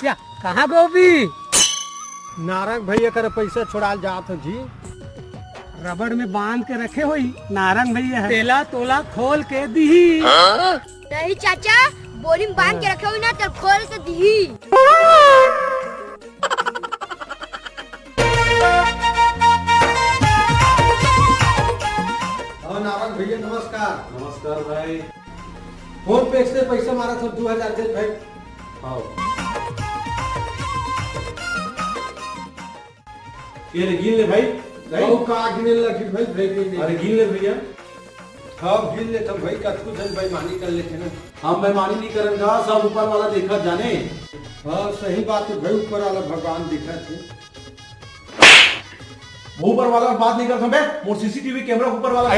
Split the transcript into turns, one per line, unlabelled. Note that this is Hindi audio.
क्या कहाँ गोभी?
नारंग भैया कर पैसा छोड़ाल जात हो जी।
रबड़ में बांध के रखे हुई नारंग भैया है। तेला तोला खोल के दी।
नहीं चाचा, बोरी में बांध के रखे हुई ना तो खोल के दी।
नारंग भैया नमस्कार।
नमस्कार भाई।
फोन पे से पैसा मारा था 2000 दे भाई।
आओ ये ले गिन ले भाई।
ओ का गिने लगी भाई भाई।
अरे गिन ले भैया।
हाँ गिन ले तुम भाई कतकु जन बेईमानी कर लेते ना।
हम बेईमानी नहीं करेंगे, सब ऊपर वाला देखा जाने।
हाँ सही बात है भाई, ऊपर वाला भगवान दिखा थे।
ऊपर वाला बात नहीं करता मैं, मोर सीसीटीवी कैमरा ऊपर वाला